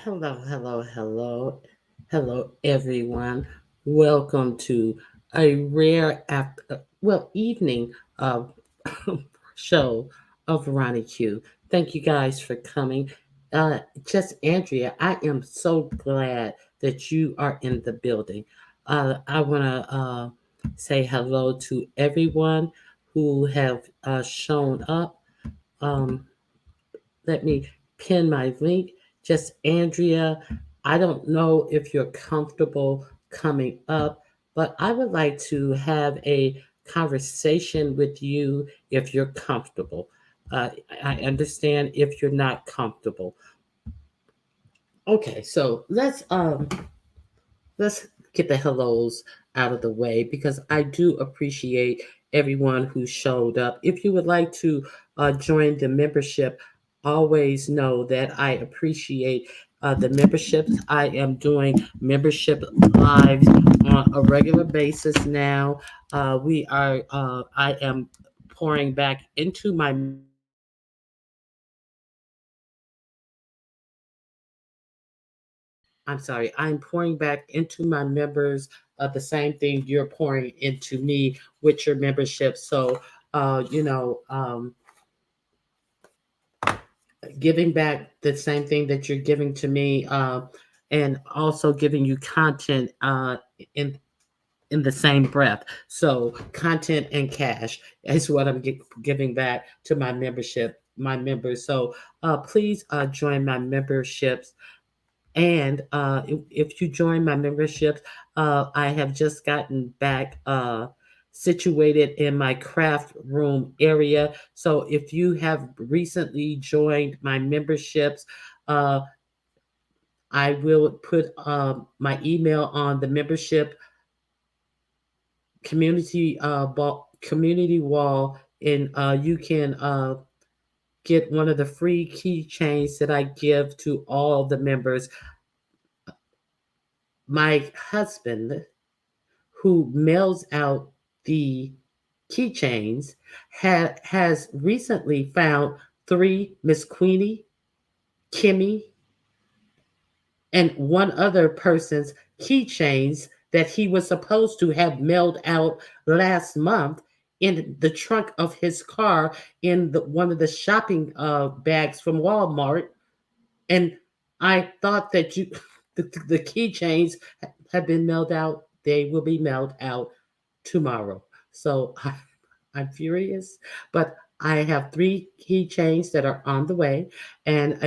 Hello, hello, hello, hello, everyone. Welcome to a rare evening of show of Ronnie Q. Thank you guys for coming. Just Andrea, I am so glad that you are in the building. I want to say hello to everyone who have shown up. Um, Let me pin my link. Just Andrea, I don't know if you're comfortable coming up, but I would like to have a conversation with you if you're comfortable. Uh, I understand if you're not comfortable. Okay, so let's get the hellos out of the way because I do appreciate everyone who showed up. If you would like to join the membership, always know that I appreciate the memberships. I am doing membership lives on a regular basis now. I am pouring back into my I'm sorry, I'm pouring back into my members the same thing you're pouring into me with your membership. So, uh, you know, um, giving back the same thing that you're giving to me, and also giving you content in in the same breath. So, content and cash is what giving back to my members. So, please join my memberships. And if you join my membership, I have just gotten back situated in my craft room area. So if you have recently joined my memberships, uh, I will put my email on the membership community wall, and you can get one of the free keychains that I give to all the members. My husband, who mails out the keychains, has recently found three Miss Queenie, Kimmy, and one other person's keychains that he was supposed to have mailed out last month in the trunk of his car in one of the shopping bags from Walmart. And I thought that the keychains have been mailed out. They will be mailed out tomorrow. So I'm furious, but I have three keychains that are on the way, and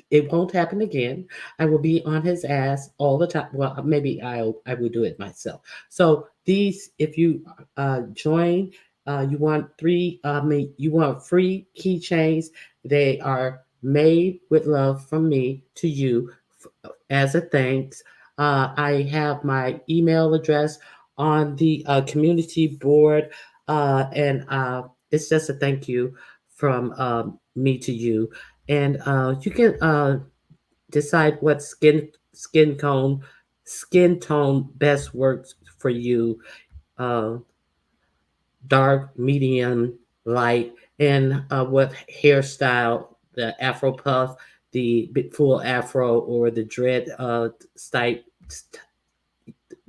it won't happen again. I will be on his ass all the time. Well, maybe I will do it myself. So these, if you join, you want you want free keychains. They are made with love from me to you as a thanks. I have my email address on the community board, and it's just a thank you from me to you. And you can decide what skin tone best works for you. Uh, Dark, medium, light, and what hairstyle, the Afro puff, the full Afro, or the dread style,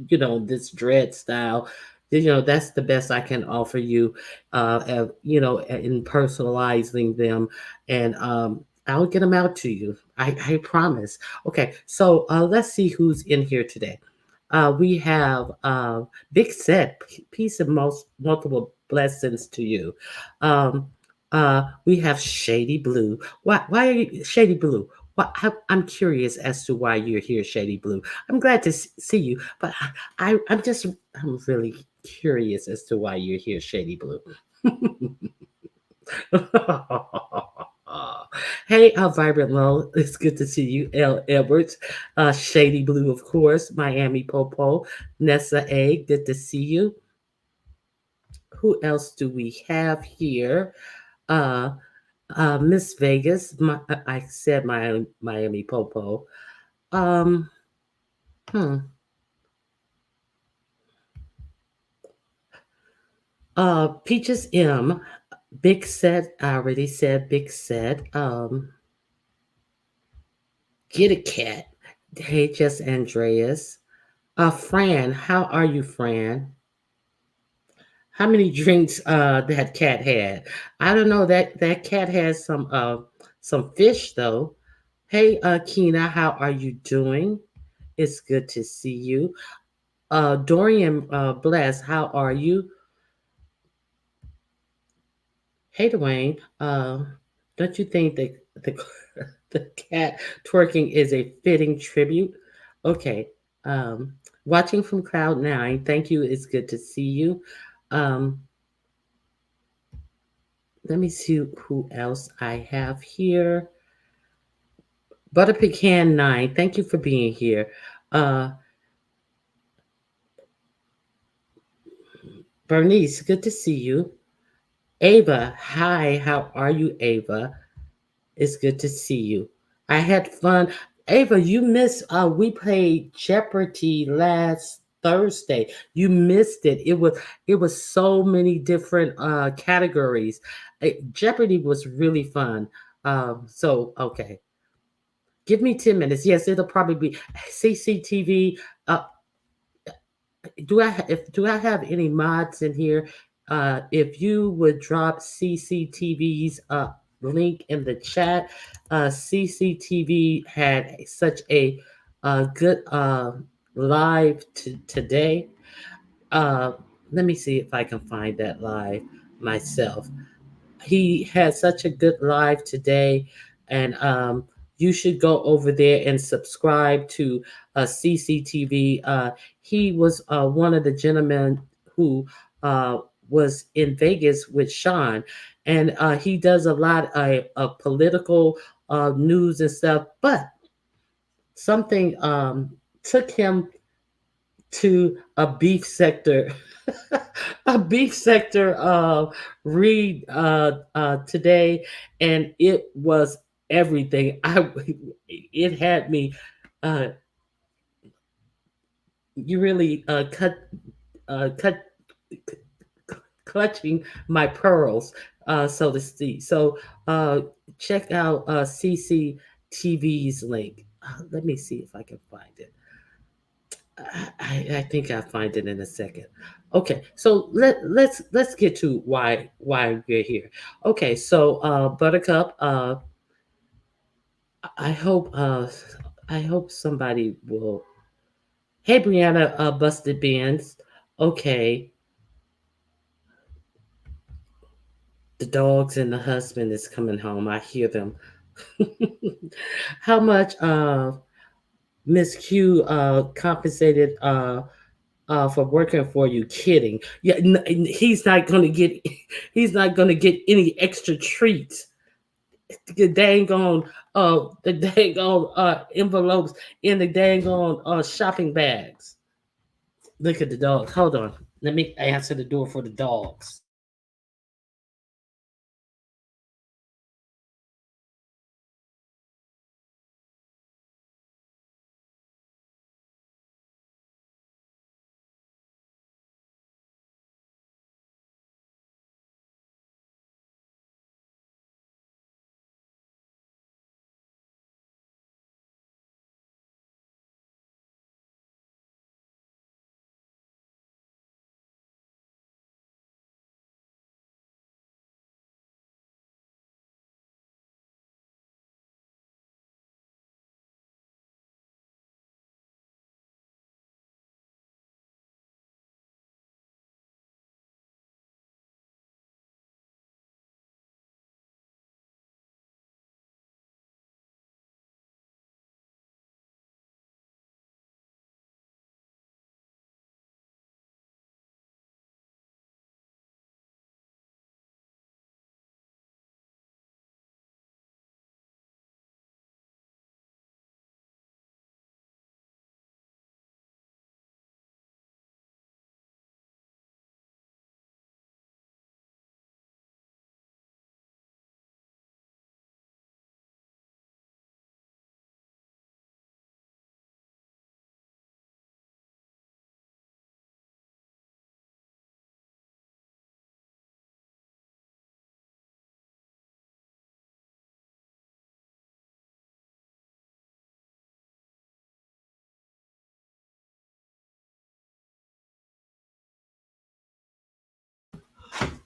this dread style. That's the best I can offer you, in personalizing them. And I'll get them out to you. I promise. Okay, so let's see who's in here today. We have Big Set, peace and multiple blessings to you. Um, we have Shady Blue. Why are you Shady Blue? I'm curious as to why you're here, Shady Blue. I'm glad to see you, but I'm really curious as to why you're here, Shady Blue. Hey, Vibrant Low, it's good to see you. L. Edwards, Shady Blue, of course, Miami Popo, Nessa A, good to see you. Who else do we have here? Uh, Miss Vegas, I said Miami Popo. Um, hmm. Peaches M, Big Set. I already said Big Set. Get a cat. Hey, just Andreas. Fran, how are you, Fran? How many drinks that cat had? I don't know. That cat has some fish though. Hey, Kina, how are you doing? It's good to see you. Dorian, Bless, how are you? Hey, Dwayne. Don't you think that the the cat twerking is a fitting tribute? Okay. Um, Watching from Cloud 9. Thank you. It's good to see you. Um, Let me see who else I have here. Butter Pecan 9. Thank you for being here. Uh, Bernice, good to see you. Ava, hi. How are you, Ava? It's good to see you. I had fun. Ava, you missed we played Jeopardy last Thursday. You missed it. It was so many different categories. Jeopardy was really fun. So okay. Give me 10 minutes. Yes, it'll probably be CCTV. Uh, do I have any mods in here? If you would drop CCTV's link in the chat, CCTV had such a good live today. Uh, Let me see if I can find that live myself. He had such a good live today, and you should go over there and subscribe to CCTV. He was one of the gentlemen who uh, was in Vegas with Sean, and he does a lot of political news and stuff. But something took him to a beef sector, a beef sector read today, and it was everything. It had me. Uh, you really cut clutching my pearls, so to speak. So check out CCTV's link. Let me see if I can find it. I think I'll find it in a second. Okay, so let's get to why we're here. Okay, so Buttercup, I hope I hope somebody will. Hey, Brianna, Busted Beans. Okay, the dogs and the husband is coming home. I hear them. How much Miss Q compensated for working for you? Kidding. Yeah, he's not gonna get he's not gonna get any extra treats. The dang on the dang on envelopes in the dang on shopping bags. Look at the dogs. Hold on. Let me answer the door for the dogs.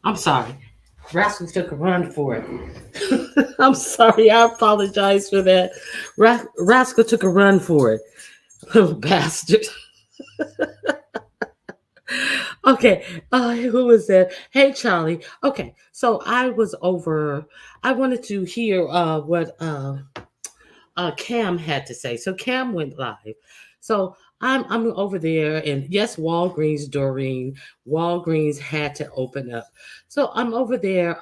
I'm sorry. Rascal took a run for it. I'm sorry. I apologize for that. Rascal took a run for it. Little bastard. Okay. Who was that? Hey, Charlie. Okay. So I was over. I wanted to hear what Cam had to say. So Cam went live. So I'm over there, and yes, Walgreens, Doreen, Walgreens had to open up. So I'm over there.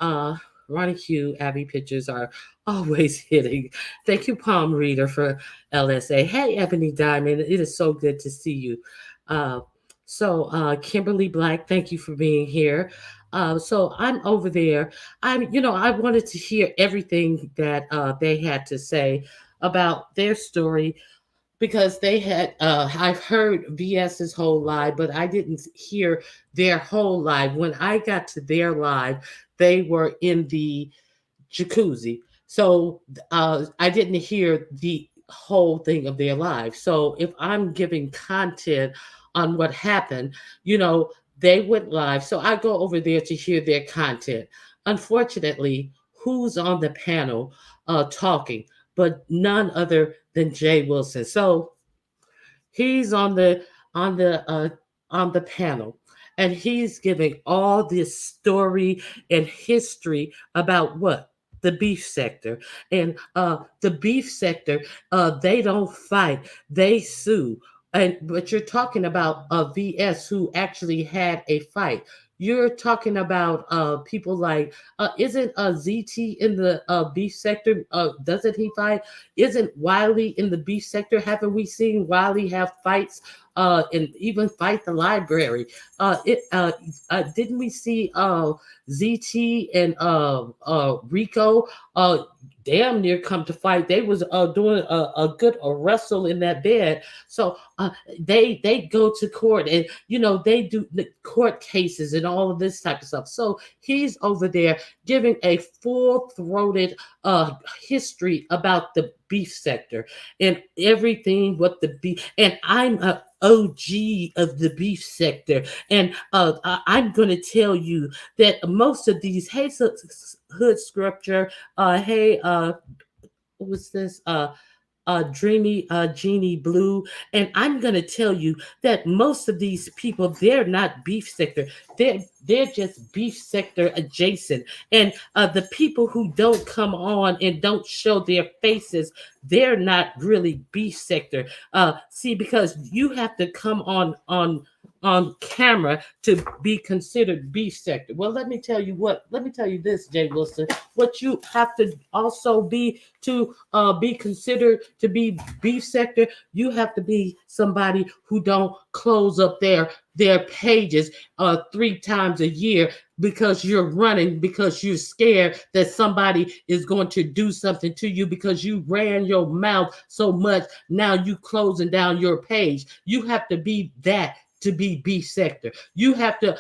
Ronnie Q, Abby pictures are always hitting. Thank you, Palm Reader, for LSA. Hey, Ebony Diamond, it is so good to see you. Uh, Kimberly Black, thank you for being here. So I'm over there. I wanted to hear everything that they had to say about their story because they had I've heard VS's whole live, but I didn't hear their whole live. When I got to their live, they were in the jacuzzi. So I didn't hear the whole thing of their lives. So if I'm giving content on what happened, you know, they went live. So I go over there to hear their content. Unfortunately, who's on the panel talking? But none other than Jay Wilson. So he's on the panel, and he's giving all this story and history about what the beef sector. And the beef sector, they don't fight, they sue. And but you're talking about a VS who actually had a fight. You're talking about people like isn't ZT in the beef sector? Doesn't he fight? Isn't Wiley in the beef sector? Haven't we seen Wiley have fights and even fight the library? Didn't we see ZT and Rico damn near come to fight? They was doing a good wrestle in that bed. So they go to court, and they do the court cases and all of this type of stuff. So he's over there giving a full throated history about the beef sector and everything what the beef. And I'm a OG of the beef sector, and I'm going to tell you that most of these hood scripture, hey, what was this? Dreamy Genie Blue. And I'm gonna tell you that most of these people, they're not beef sector. They're just beef sector adjacent. And the people who don't come on and don't show their faces, they're not really beef sector. See, because you have to come on camera to be considered beef sector. Well, let me tell you what. Let me tell you this, Jay Wilson. What you have to also be to be considered to be beef sector, you have to be somebody who don't close up their pages 3 times a year because you're running, because you're scared that somebody is going to do something to you because you ran your mouth so much. Now you closing down your page. You have to be that to be beef sector. You have to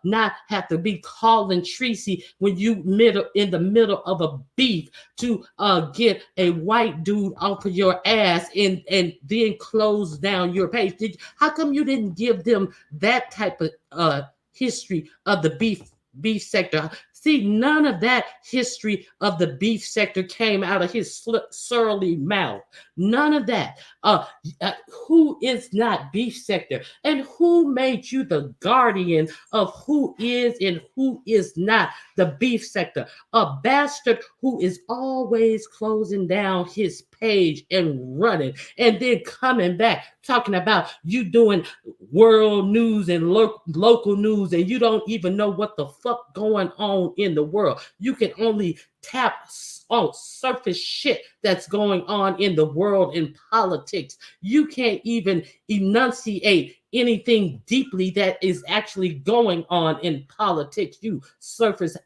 not have to be calling Tracy when you middle in the middle of a beef to get a white dude off of your ass and then close down your page. How come you didn't give them that type of history of the beef sector? See, none of that history of the beef sector came out of his surly mouth. None of that. Uh, uh, who is not beef sector, and who made you the guardian of who is and who is not the beef sector? A bastard who is always closing down his page and running, and then coming back talking about you doing world news and local news, and you don't even know what the fuck going on in the world. You can only tap on surface shit that's going on in the world in politics. You can't even enunciate anything deeply that is actually going on in politics. You surface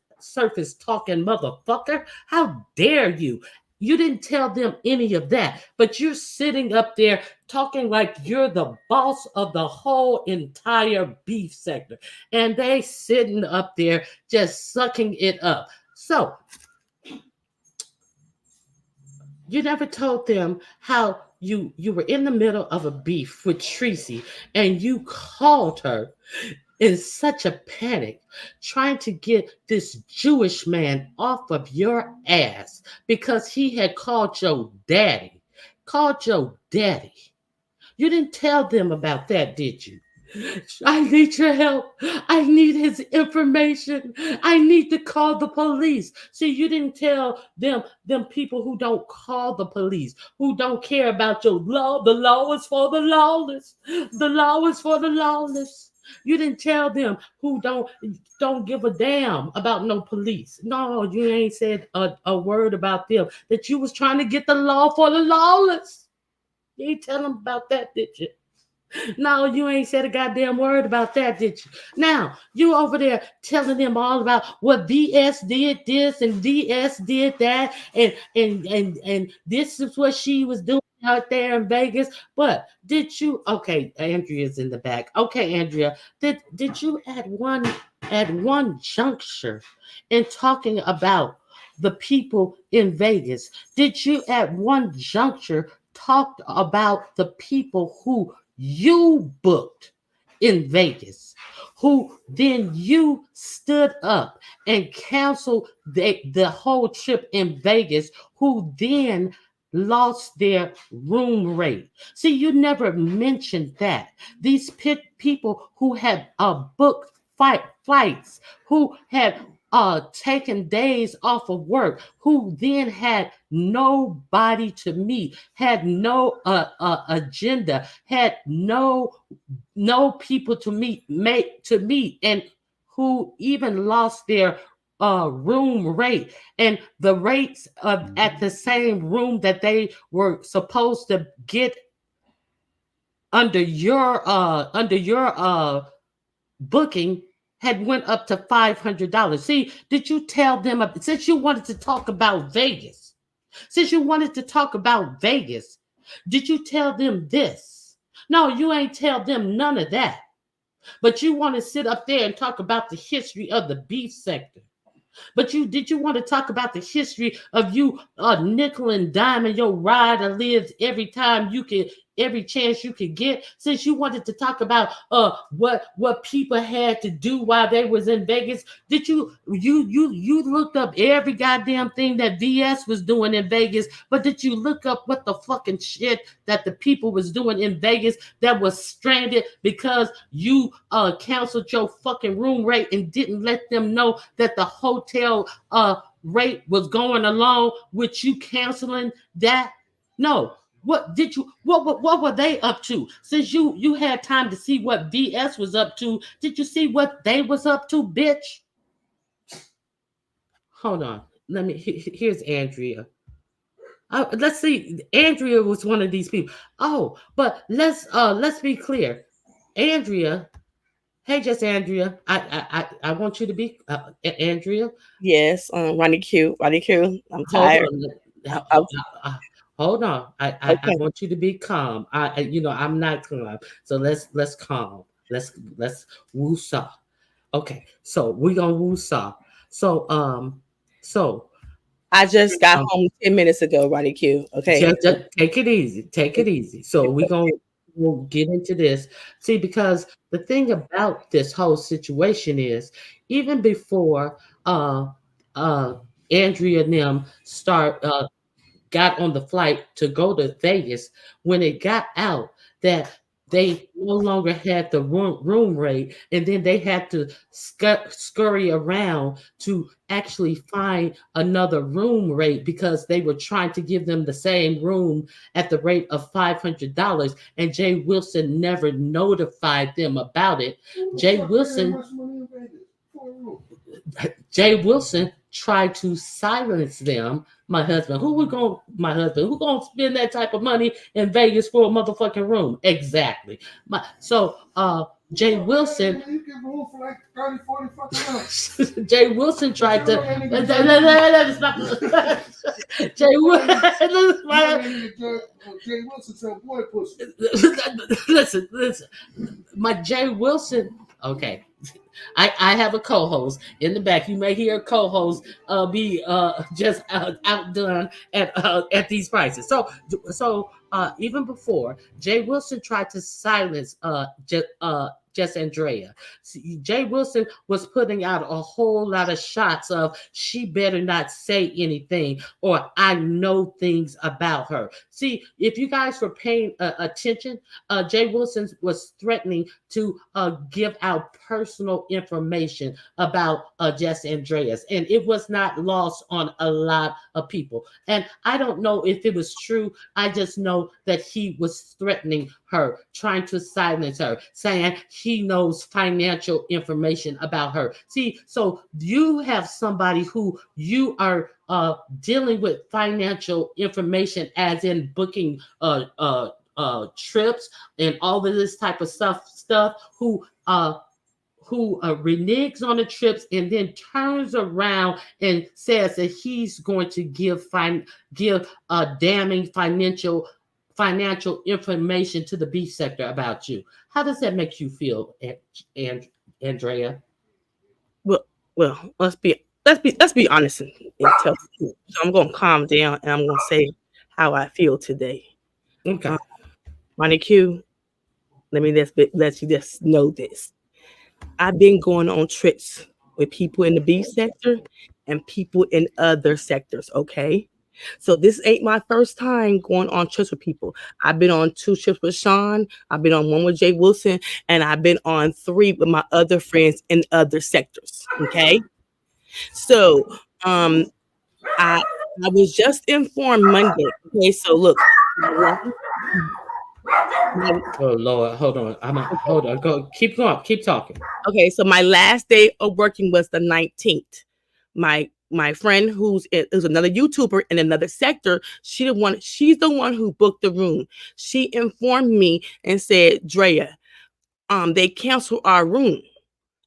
talking motherfucker. How dare you? You didn't tell them any of that, but you're sitting up there talking like you're the boss of the whole entire beef sector. And they sitting up there just sucking it up. So you never told them how you were in the middle of a beef with Tracy and you called her in such a panic, trying to get this Jewish man off of your ass because he had called your daddy. Called your daddy. You didn't tell them about that, did you? I need your help. I need his information. I need to call the police. See, you didn't tell them people who don't call the police, who don't care about your law. The law is for the lawless. The law is for the lawless. You didn't tell them who don't give a damn about no police. No, you ain't said a word about them. That you was trying to get the law for the lawless. You ain't tell them about that, did you? No, you ain't said a goddamn word about that, did you? Now, you over there telling them all about what VS did this and VS did that, and this is what she was doing out there in Vegas. But did you okay, Andrea's in the back. Okay, Andrea, did you at one juncture in talking about the people in Vegas, did you at one juncture talk about the people who you booked in Vegas, who then you stood up and canceled the whole trip in Vegas, who then lost their room rate? See, you never mentioned that. These people who had booked flights, who had taken days off of work, who then had nobody to meet, had no agenda, had no people to meet, and who even lost their room rate and the rates of at the same room that they were supposed to get under your booking had went up to $500. See, did you tell them since you wanted to talk about Vegas? Since you wanted to talk about Vegas, did you tell them this? No, you ain't tell them none of that. But you want to sit up there and talk about the history of the beef sector. But you want to talk about the history of you nickel and diming your rider lives every chance you could get, since you wanted to talk about what people had to do while they was in Vegas. Did you looked up every goddamn thing that VS was doing in Vegas, but did you look up what the fucking shit that the people was doing in Vegas that was stranded because you canceled your fucking room rate and didn't let them know that the hotel rate was going along with you canceling that? No. What were they up to? Since you had time to see what VS was up to, did you see what they was up to, bitch? Hold on. Here's Andrea. Let's see. Andrea was one of these people. Oh, but let's be clear. Andrea, hey, just Andrea. I want you to be Andrea. Yes, Ronnie Q. Ronnie Q. I'm Hold tired. on. I, I, Hold on. I okay. want you to be calm. I'm not calm. So let's calm. Let's woosah. Okay. So we're gonna woosah. So so I just got um home 10 minutes ago, Ronnie Q. Okay. just take it easy. Take it easy. So we'll get into this. See, because the thing about this whole situation is, even before uh Andrea and them got on the flight to go to Vegas, when it got out that they no longer had the room rate, and then they had to scurry around to actually find another room rate because they were trying to give them the same room at the rate of $500, and Jay Wilson never notified them about it. Jay Wilson Jay Wilson tried to silence them. My husband, who gonna spend that type of money in Vegas for a motherfucking room? Exactly. Jay Wilson Jay Wilson tried to Jay listen. My Jay Wilson. Okay, I have a co-host in the back. You may hear a co-host be just outdone at these prices. So even before Jay Wilson tried to silence just Andrea. Jay Wilson was putting out a whole lot of shots of she better not say anything or I know things about her. See, if you guys were paying attention, Jay Wilson was threatening to give out personal information about Jess Andreas, and it was not lost on a lot of people. And I don't know if it was true. I just know that he was threatening her, trying to silence her, saying he knows financial information about her. See, so you have somebody who you are dealing with financial information, as in booking trips and all of this type of stuff who reneges on the trips and then turns around and says that he's going to give damning financial information to the B sector about you. How does that make you feel, Andrea? Well, let's be honest and tell the truth. So I'm gonna calm down and I'm gonna say how I feel today. Okay. Ronnie Q, let me let you just know this. I've been going on trips with people in the B sector and people in other sectors, okay? So this ain't my first time going on trips with people. I've been on 2 trips with Sean, I've been on 1 with Jay Wilson, and I've been on 3 with my other friends in other sectors, okay? So, I I was just informed Monday, okay? So look, my Oh Lord, hold on. Hold on. Go. Keep going. Keep talking. okay, so my last day of working was the 19th. My friend who's another YouTuber in another sector, she's the one who booked the room. She informed me and said, Drea, they canceled our room.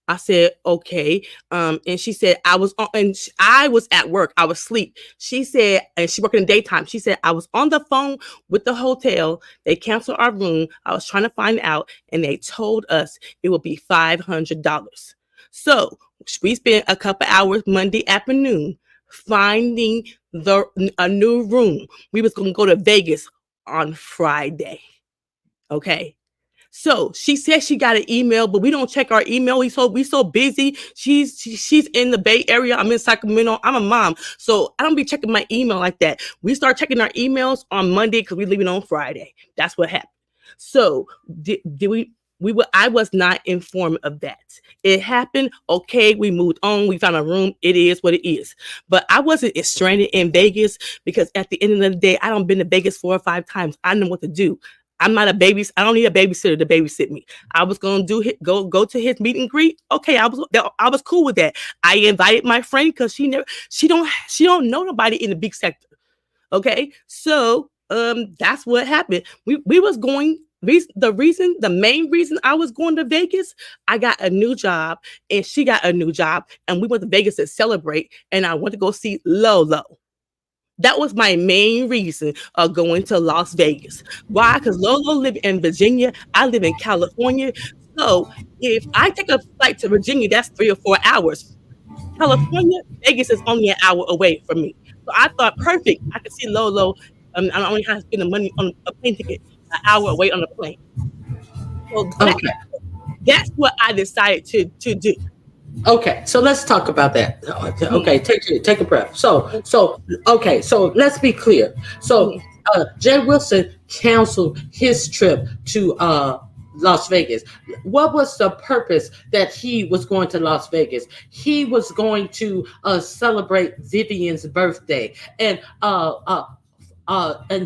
I said, okay. And she said, I was at work. I was asleep. She said, and she worked in the daytime. She said, I was on the phone with the hotel. They canceled our room. I was trying to find out, and they told us it would be $500. So we spent a couple hours Monday afternoon finding a new room. We was going to go to Vegas on Friday. Okay. So she said she got an email, but we don't check our email. We so busy. She's in the Bay Area. I'm in Sacramento. I'm a mom, so I don't be checking my email like that. We start checking our emails on Monday because we leaving on Friday. That's what happened. So did we? I was not informed of that. It happened. Okay, we moved on. We found a room. It is what it is. But I wasn't stranded in Vegas because at the end of the day, I don't been to Vegas 4 or 5 times. I know what to do. I'm not a baby. I don't need a babysitter to babysit me. I was gonna go to his meet and greet. Okay, I was cool with that. I invited my friend because she don't know nobody in the big sector. Okay, so that's what happened. We was going. The main reason I was going to Vegas, I got a new job and she got a new job, and we went to Vegas to celebrate. And I went to go see Lolo. That was my main reason of going to Las Vegas. Why? Because Lolo live in Virginia. I live in California. So if I take a flight to Virginia, that's 3 or 4 hours. California, Vegas is only an hour away from me. So I thought, perfect. I could see Lolo. I don't only have to spend the money on a plane ticket an hour away on a plane. So Okay. that's what I decided to do. Okay, so let's talk about that. Mhm, Okay, take a breath. So let's be clear. So mhm. Jay Wilson canceled his trip to Las Vegas. What was the purpose that he was going to Las Vegas? He was going to celebrate Vivian's birthday, and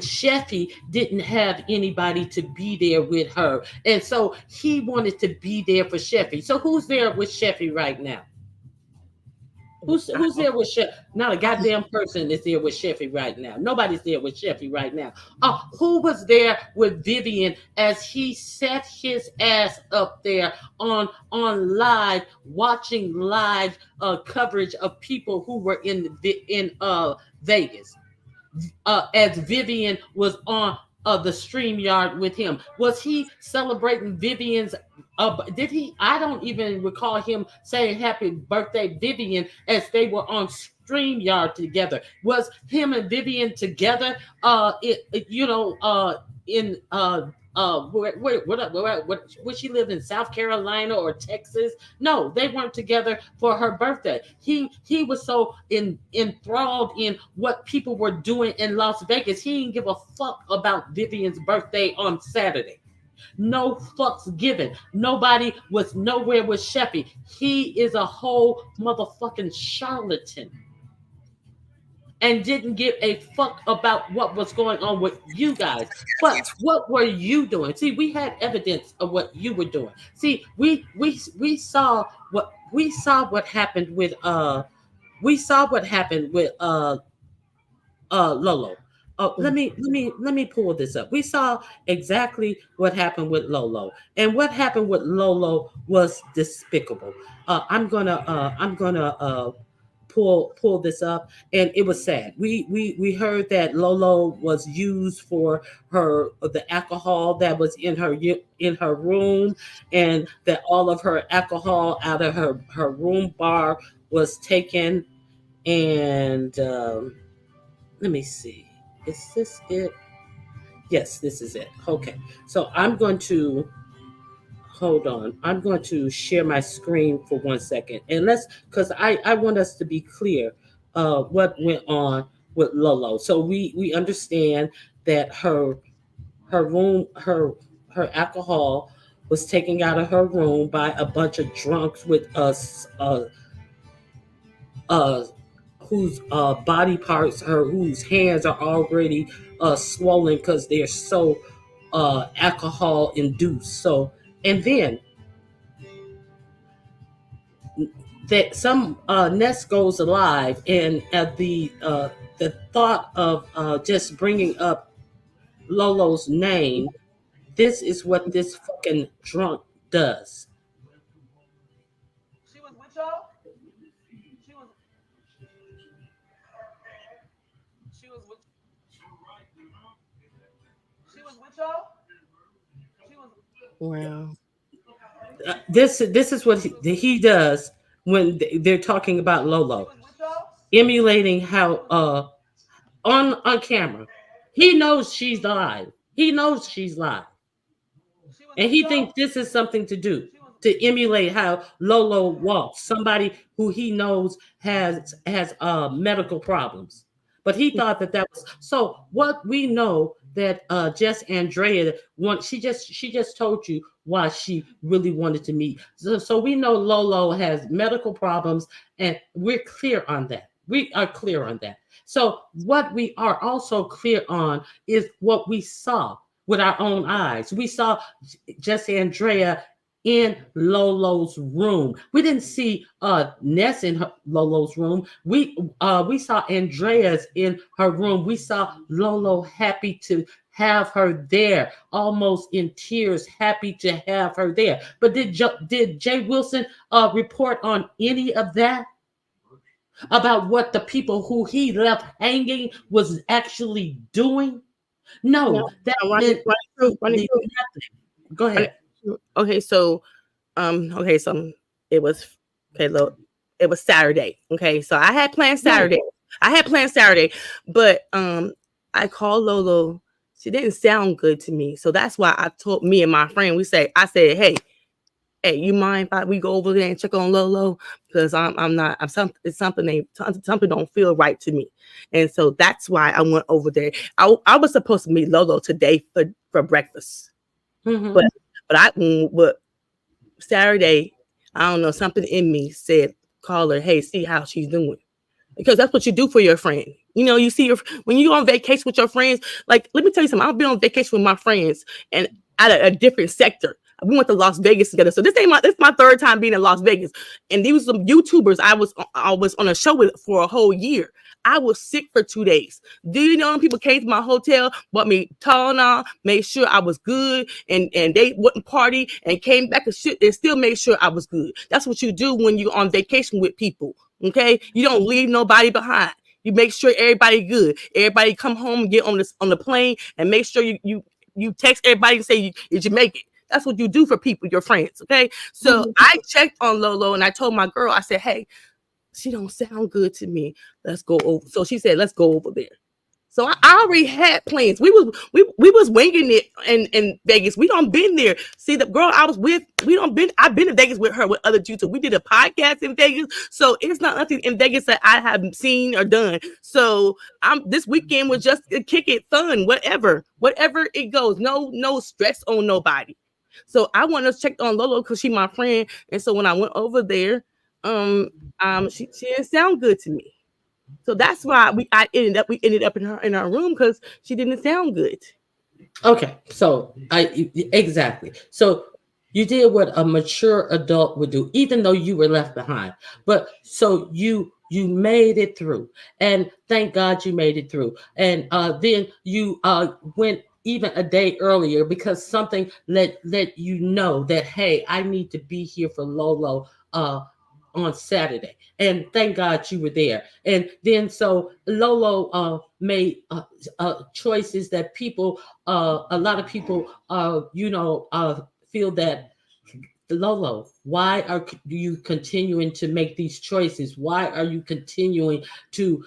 Sheffy didn't have anybody to be there with her, and so he wanted to be there for Sheffy. So who's there with Sheffy right now? I Who's don't, there with Chef? Not a I don't, goddamn person is there with Sheffy right now. Nobody's there with Sheffy right now. Who was there with Vivian as he set his ass up there on live, watching live coverage of people who were in Vegas? As Vivian was on the stream yard with him. Was he celebrating Vivian's? Did he? I don't even recall him saying happy birthday, Vivian, as they were on stream yard together. Was him and Vivian together? In Would she live in South Carolina or Texas? No, they weren't together for her birthday. He was so enthralled in what people were doing in Las Vegas. He didn't give a fuck about Vivian's birthday on Saturday. No fucks given. Nobody was nowhere with Sheffy. He is a whole motherfucking charlatan and didn't give a fuck about what was going on with you guys. But what were you doing? See, we had evidence of what you were doing. See, we saw what happened with we saw what happened with Lolo. Oh, let me pull this up. We saw exactly what happened with Lolo, and what happened with Lolo was despicable. I'm gonna pull this up, and it was sad. We heard that Lolo was used for the alcohol that was in her room, and that all of her alcohol out of her room bar was taken, and let me see. Is this it? Yes, this is it. Okay. So I'm going to hold on. I'm going to share my screen for 1 second. And because I want us to be clear what went on with Lolo. So we understand that her room, her alcohol was taken out of her room by a bunch of drunks with us uh whose body parts, her whose hands are already swollen because they're so alcohol induced. So, and then that some nest goes alive, and the thought of just bringing up Lolo's name, this is what this fucking drunk does. She was with y'all. She was. She was with. She was with y'all. She was. Wow. This is what he does when they're talking about She Lolo, was with y'all. emulating how on camera. He knows she's live. He knows she's live. She was And with he y'all. thinks this is something to do She was. to emulate how Lolo walks, somebody who he knows has medical problems. But he thought that that was so. What we know that Jess Andrea want, she just told you why she really wanted to meet. So we know Lolo has medical problems, and we're clear on that. We are clear on that. So what we are also clear on is what we saw with our own eyes. We saw Jesse Andrea in Lolo's room. We didn't see Ness in Lolo's room. We saw Andrea's in her room. We saw Lolo happy to have her there, almost in tears, happy to have her there. But did Jay Wilson report on any of that? About what the people who he left hanging was actually doing? No, No, that no, meant run it absolutely through, nothing. Go run it ahead. through. Okay, so it was okay. Look, it was Saturday. Okay, so I had planned Right. Saturday. I had planned Saturday, but I called Lolo. She didn't sound good to me, so that's why I told me and my friend. I said, hey, you mind if we go over there and check on Lolo? Because I'm not, it's something don't feel right to me. And so that's why I went over there. I was supposed to meet Lolo today for breakfast. Mm-hmm. But, but Saturday, I don't know, something in me said, call her, hey, see how she's doing. Because that's what you do for your friend. You know, you see when you go on vacation with your friends. Like, let me tell you something. I've been on vacation with my friends and at a different sector. We went to Las Vegas together. So this is my third time being in Las Vegas. And these were some YouTubers I was on a show with for a whole year. I was sick for 2 days. Do you know when people came to my hotel, bought me Tylenol, made sure I was good, and they wouldn't party and came back and shit and still made sure I was good. That's what you do when you're on vacation with people. Okay, you don't leave nobody behind. You make sure everybody good. Everybody come home and get on the plane and make sure you text everybody and say did you make it. That's what you do for people, your friends. Okay, so Mm-hmm. I checked on Lolo and I told my girl, I said, hey, she don't sound good to me. Let's go over. So she said, let's go over there. So I already had plans. We was winging it in Vegas. We don't been there. See, the girl I was with, we don't been. I've been to Vegas with her with other YouTubers. We did a podcast in Vegas, so it's not nothing in Vegas that I haven't seen or done. So I'm this weekend was just a kick it fun, whatever it goes. No stress on nobody. So I want to check on Lolo because she my friend, and so when I went over there, um she didn't sound good to me. So that's why we ended up in our room because she didn't sound good. Okay, so exactly. So you did what a mature adult would do, even though you were left behind. But so you made it through, and thank God you made it through. And then you went even a day earlier because something let you know that, hey, I need to be here for Lolo on Saturday. And thank God you were there. And then so Lolo made choices that people, a lot of people, feel that, Lolo, why are you continuing to make these choices? Why are you continuing to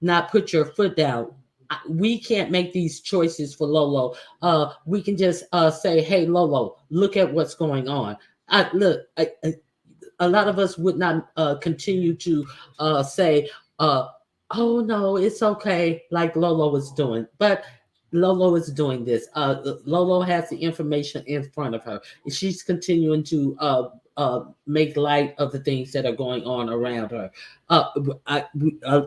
not put your foot down? We can't make these choices for Lolo. We can just say, "Hey, Lolo, look at what's going on." A lot of us would not continue to say, uh, "Oh no, it's okay," like Lolo was doing. But Lolo is doing this. Lolo has the information in front of her. She's continuing to make light of the things that are going on around her.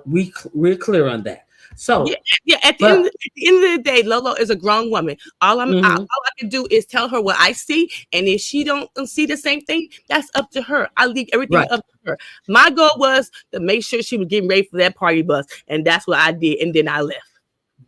We're clear on that. Yeah, So, yeah. but At the end of the day, Lolo is a grown woman. All mhm, I can do is tell her what I see, and if she don't see the same thing, that's up to her. I leave everything right. up to her. My goal was to make sure she was getting ready for that party bus, and that's what I did. And then I left.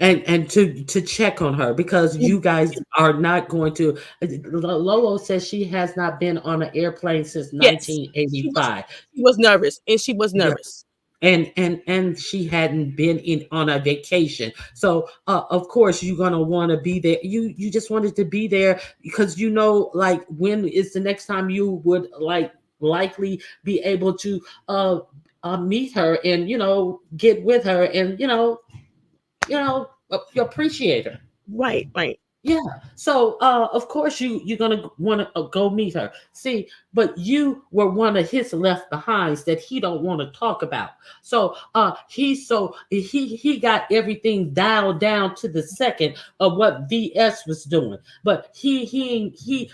And to check on her because you guys are not going to. Lolo says she has not been on an airplane since Yes, she was. 1985. She was nervous, and she was Yeah, nervous. and she hadn't been in on a vacation, so of course you're gonna want to be there. You just wanted to be there because like when is the next time you would like likely be able to meet her and get with her and you appreciate her. Right, right. Yeah. So of course you're gonna want to go meet her. See, but you were one of his left behinds that he don't want to talk about. So he got everything dialed down to the second of what VS was doing. But he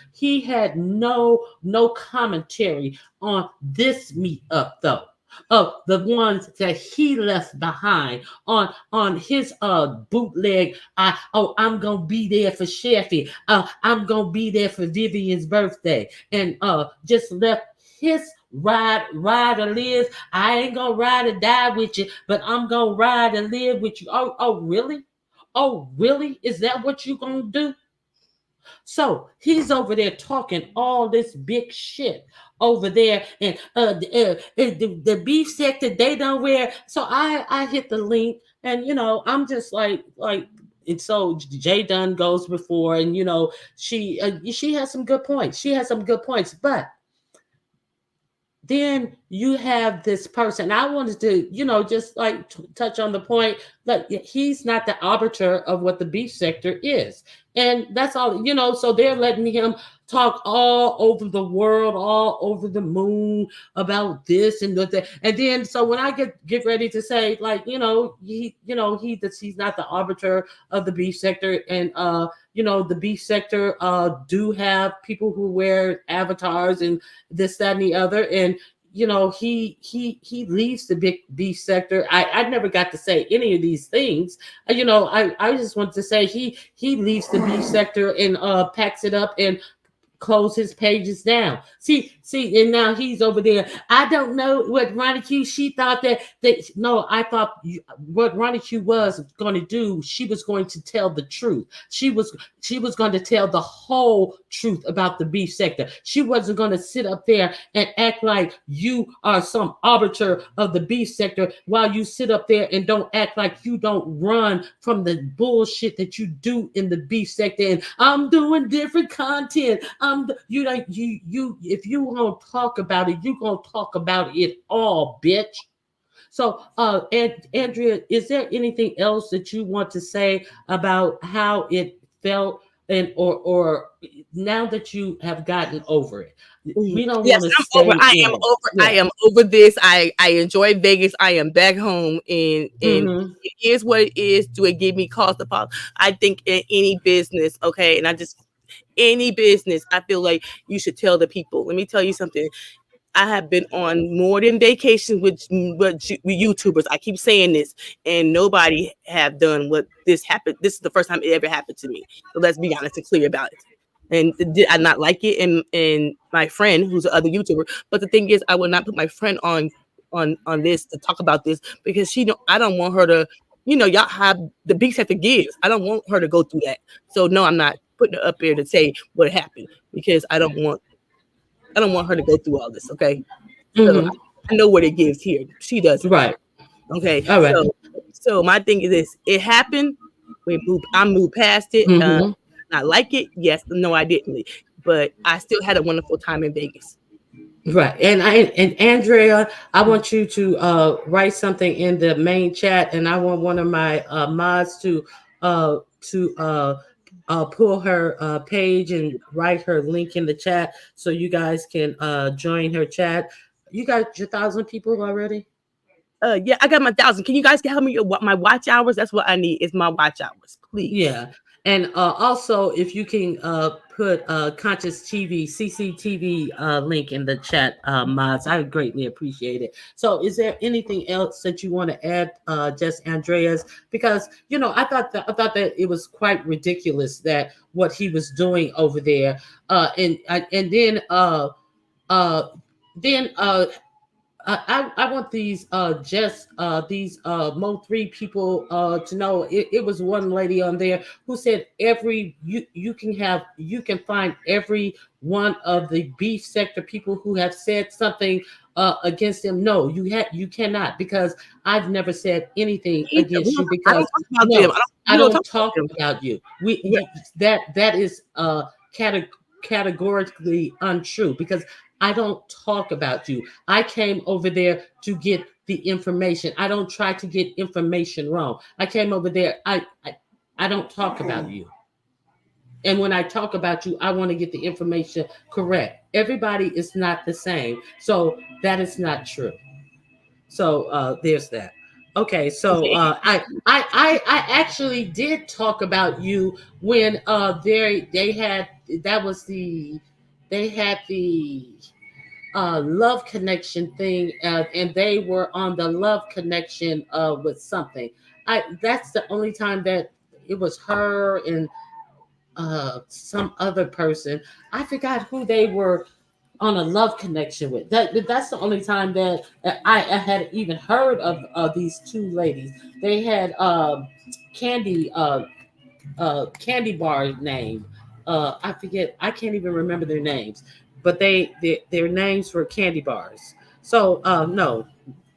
had no commentary on this meetup though. Of the ones that he left behind on his bootleg. I'm gonna be there for Sheffy. I'm gonna be there for Vivian's birthday, and just left his ride or live. I ain't gonna ride or die with you, but I'm gonna ride and live with you. Oh really? Oh really? Is that what you gonna do? So he's over there talking all this big shit over there, and the beef sector they don't wear. So I hit the link, and I'm just like. And so Jay Dunn goes before, and she has some good points. She has some good points, but then you have this person. I wanted to, just like touch on the point that he's not the arbiter of what the beef sector is. And that's all, so they're letting him talk all over the world, all over the moon about this and that. And then, so when I get ready to say, like, he's not the arbiter of the beef sector. And, the beef sector do have people who wear avatars and this, that, and the other. And he leaves the big beef sector. I never got to say any of these things. I just wanted to say he leaves the beef sector and packs it up and close his pages down. See, and now he's over there. I don't know what Ronnie Q. She thought that no, I thought what Ronnie Q was going to do. She was going to tell the truth. She was going to tell the whole truth about the beef sector. She wasn't going to sit up there and act like you are some arbiter of the beef sector while you sit up there and don't act like you don't run from the bullshit that you do in the beef sector. And I'm doing different content. You like you if you gonna talk about it, you gonna talk about it all, bitch. So, Andrea, is there anything else that you want to say about how it felt, and or now that you have gotten over it? Mhm. We don't Yes, want to I'm over. stay I am in it. over. I Yeah. am over this. I enjoy Vegas. I am back home, and Mm-hmm. it is what it is. Do it give me cause to pause? I think in any business, okay, and I just any business, I feel like you should tell the people. Let me tell you something. I have been on more than vacations with YouTubers. I keep saying this, and nobody have done what this happened. This is the first time it ever happened to me. So let's be honest and clear about it. And did I not like it? And my friend, who's the other YouTuber, but the thing is, I would not put my friend on this to talk about this because she don't. I don't want her to. Y'all have the beaks have to give. I don't want her to go through that. So no, I'm not putting her up there to say what happened because I don't want her to go through all this. Okay, so Mm-hmm. I know what it gives here. She doesn't. Right. Okay, All right. so my thing is this: it happened. I moved past it. Mm-hmm. Not like it. Yes, no, I didn't. But I still had a wonderful time in Vegas. Right. And Andrea, I want you to write something in the main chat, and I want one of my mods uh to pull her page and write her link in the chat so you guys can join her chat. You got your 1,000 people already? Yeah, I got my 1,000. Can you guys help me with my watch hours? That's what I need. Is my watch hours, please. Yeah. And also, if you can put Conscious TV, CCTV link in the chat, mods, I would greatly appreciate it. So, is there anything else that you want to add, just Andreas? Because I thought that it was quite ridiculous that what he was doing over there, and uh, then I want these Mo 3 people to know it was one lady on there who said you can find every one of the beef sector people who have said something against them. No, you cannot, because I've never said anything Either. against you, I don't because talk about them. no, We I don't don't talk about talk them. about you. Yeah. That is categorically untrue, because I don't talk about you. I came over there to get the information. I don't try to get information wrong. I came over there. I don't talk about you. And when I talk about you, I want to get the information correct. Everybody is not the same. So that is not true. So there's that. Okay, so Okay. I actually did talk about you when they had that was the they had the love connection thing, and they were on the love connection with something. I That's the only time that it was her and some other person. I forgot who they were on a love connection with. That's the only time that I had even heard of these two ladies. They had candy candy bar name. I forget. I can't even remember their names, but their names were candy bars. So no,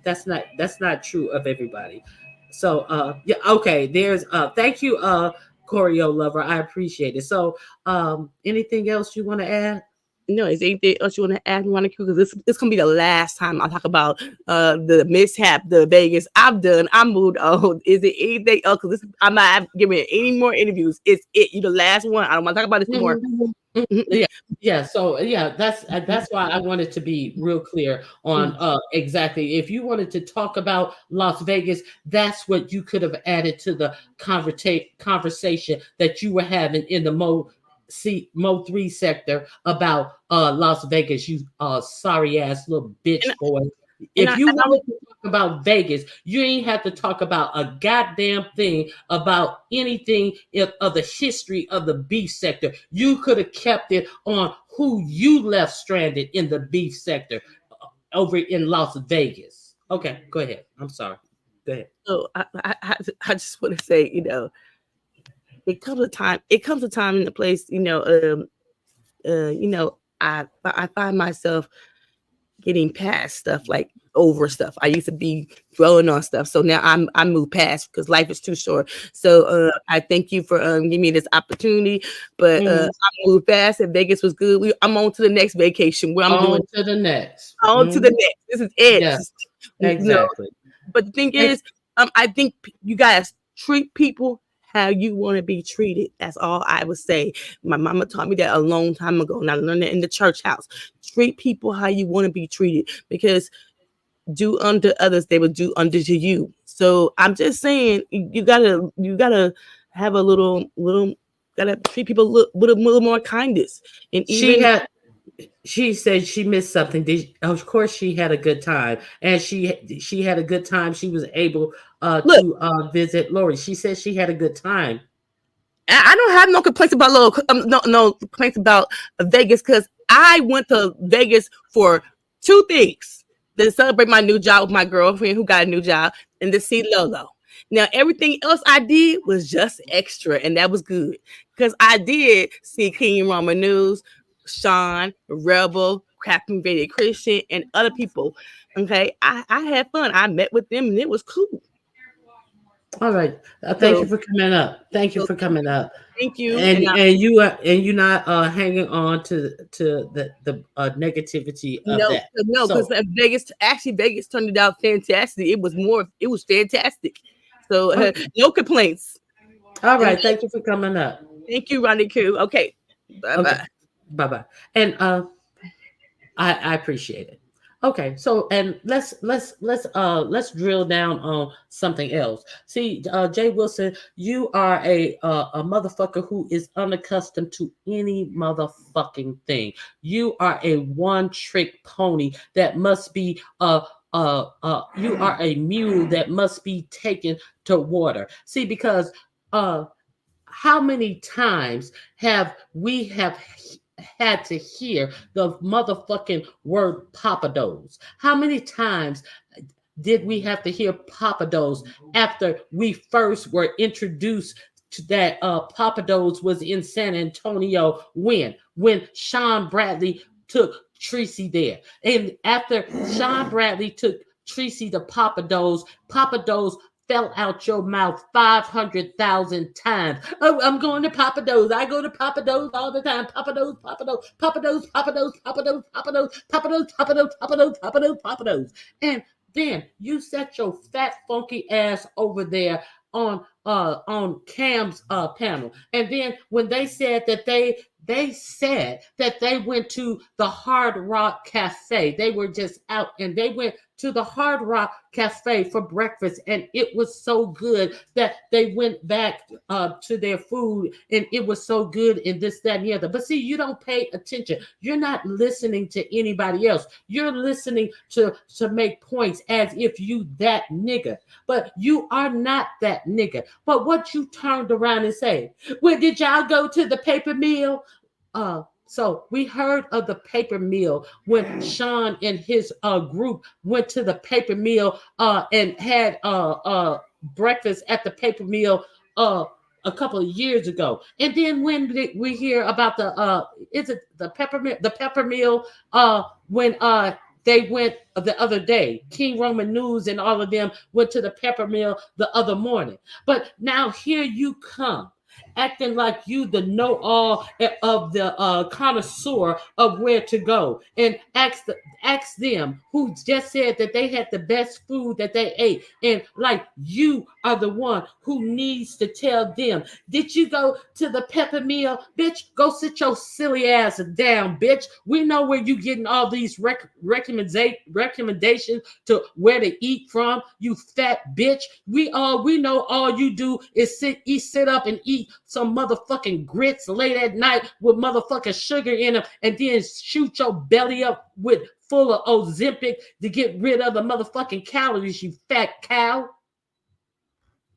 that's not true of everybody. So yeah, okay. There's thank you, Choreo lover. I appreciate it. So anything else you want to add? No, is there anything else you want to add, Monica? Because this gonna be the last time I talk about the mishap, the Vegas. I'm done. I moved on. Is it anything else? Because I'm not giving any more interviews. It's it. You the last one. I don't want to talk about this no more. Mhm. Mhm. Yeah, yeah. So yeah, that's why I wanted to be real clear on exactly. If you wanted to talk about Las Vegas, that's what you could have added to the conversation that you were having in the Mo 3 sector about Las Vegas. You sorry ass little and bitch boy. and If you I wanted to talk about Vegas, you ain't have to talk about a goddamn thing about anything of the history of the beef sector. You could have kept it on who you left stranded in the beef sector over in Las Vegas. Okay, go ahead. I'm sorry. Go ahead. so I just want to say, it comes a time. It comes a time in a place. I find myself getting past stuff like over stuff. I used to be dwelling on stuff. So now I move past because life is too short. So I thank you for giving me this opportunity. But Mhm. I moved fast and Vegas was good. I'm on to the next vacation where I'm On doing to the next. on to the Mhm. next. This is it. Yeah, No, exactly. But the thing And is, I think you guys treat people how you want to be treated. That's all I would say. My mama taught me that a long time ago, and I learned it in the church house. Treat people how you want to be treated, because do unto others, they will do unto to you. So I'm just saying, you gotta have a little gotta treat people with a little more kindness, and she even had she said she missed something. Of course, she had a good time, and she had a good time. She was able look. to visit Lori. She said she had a good time. I don't have no complaints about no complaints about Vegas, because I went to Vegas for two things: to celebrate my new job with my girlfriend who got a new job, and to see Lolo. Now everything else I did was just extra, and that was good because I did see King Roman News, Sean, Rebel, Captain Vader Christian, and other people. Okay, I had fun. I met with them, and it was cool. All right. Thank you So for coming up. Thank you so for coming up. thank you, And and you not hanging on to the negativity of no, that. no, because So, Vegas turned it out fantastic. It was fantastic. So okay. no complaints. All And right. Thank you for coming up. thank you, Ronnie Q. Okay, bye Okay. bye. Bye bye. And I appreciate it. Okay, so and let's drill down on something else. See, Jay Wilson, you are a motherfucker who is unaccustomed to any motherfucking thing. You are a one trick pony that must be you are a mule that must be taken to water. See, because uh how many times have had to hear the motherfucking word papados? How many times did we have to hear papados after we first were introduced to that papados was in San Antonio when Sean Bradley took Tracy there, and after Sean Bradley took Tracy to Papados fell out your mouth 500,000 times. Oh, I'm going to Papados. I go to Papados all the time. Papados, Papados, Papados, Papados, Papados, Papados, Papados, Papados, Papados, Papados, Papados. And then you set your fat funky ass over there on Cam's panel. And then when they said that they went to the Hard Rock Cafe. They were just out and they went to the Hard Rock Cafe for breakfast, and it was so good that they went back to their food, and it was so good, and this, that, and the other. But see, you don't pay attention. You're not listening to anybody else. You're listening to make points as if you that nigga, but you are not that nigga. But what you turned around and say, well, did y'all go to the paper mill? So we heard of the paper mill when Sean and his group went to the paper mill and had breakfast at the paper mill a couple of years ago. And then when did we hear about the is it the pepper mill when they went the other day. King Roman News and all of them went to the pepper mill the other morning. But now here you come acting like you the know-all of the connoisseur of where to go, and ask them who just said that they had the best food that they ate, and like you are the one who needs to tell them, did you go to the pepper mill? Bitch, go sit your silly ass down, bitch. We know where you getting all these recommendations to where to eat from, you fat bitch. We know all you do is sit up and eat some motherfucking grits late at night with motherfucking sugar in them, and then shoot your belly up with full of Ozempic to get rid of the motherfucking calories, you fat cow.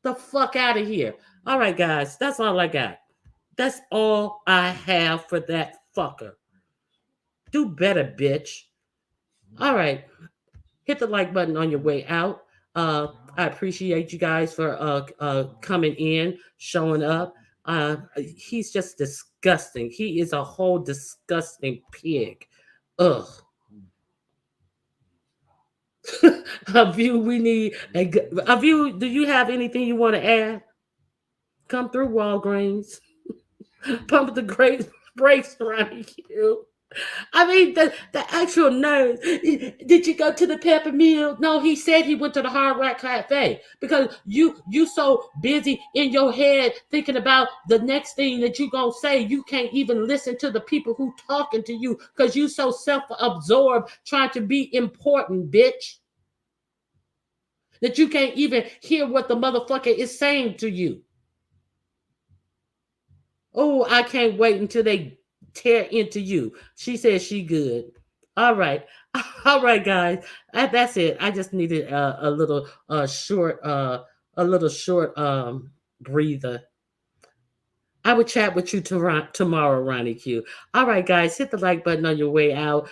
The fuck out of here. All right, guys, that's all I got. That's all I have for that fucker. Do better, bitch. All right, hit the like button on your way out. I appreciate you guys for coming in, showing up. He's just disgusting. He is a whole disgusting pig. Ugh. A view we need a view. Do you have anything you want to add? Come through Walgreens. Pump the great brakes around you. I mean, the actual nerve. Did you go to the pepper mill? No, he said he went to the Hard Rock Cafe because you so busy in your head thinking about the next thing that you gonna say. You can't even listen to the people who talking to you because you so self-absorbed trying to be important, bitch. That you can't even hear what the motherfucker is saying to you. Oh, I can't wait until they tear into you. She says she good. All right. All right, guys. That's it. I just needed a little short a little short breather. I will chat with you tomorrow, Ronnie Q. All right, guys, hit the like button on your way out.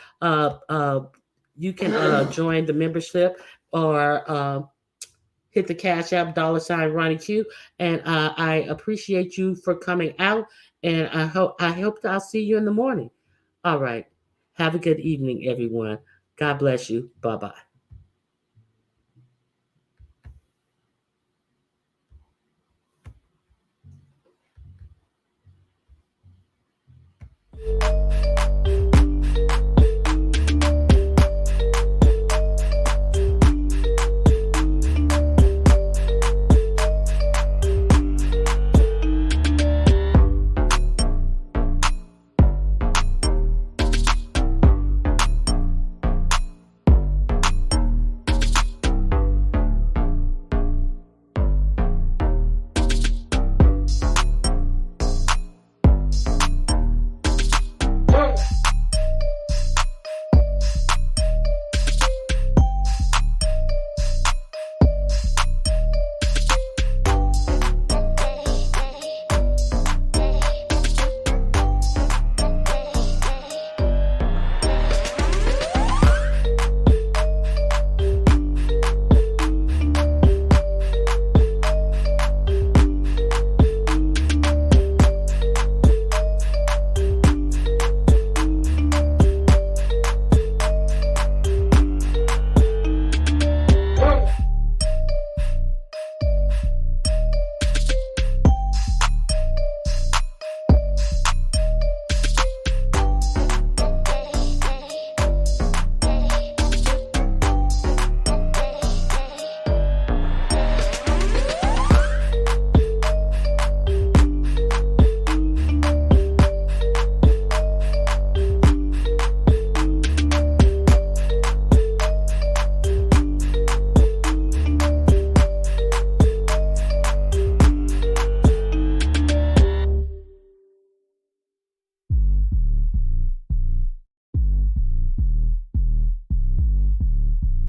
You can join the membership or hit the cash app $ Ronnie Q. And I appreciate you for coming out. And I hope I'll see you in the morning. All right. Have a good evening, everyone. God bless you. Bye bye.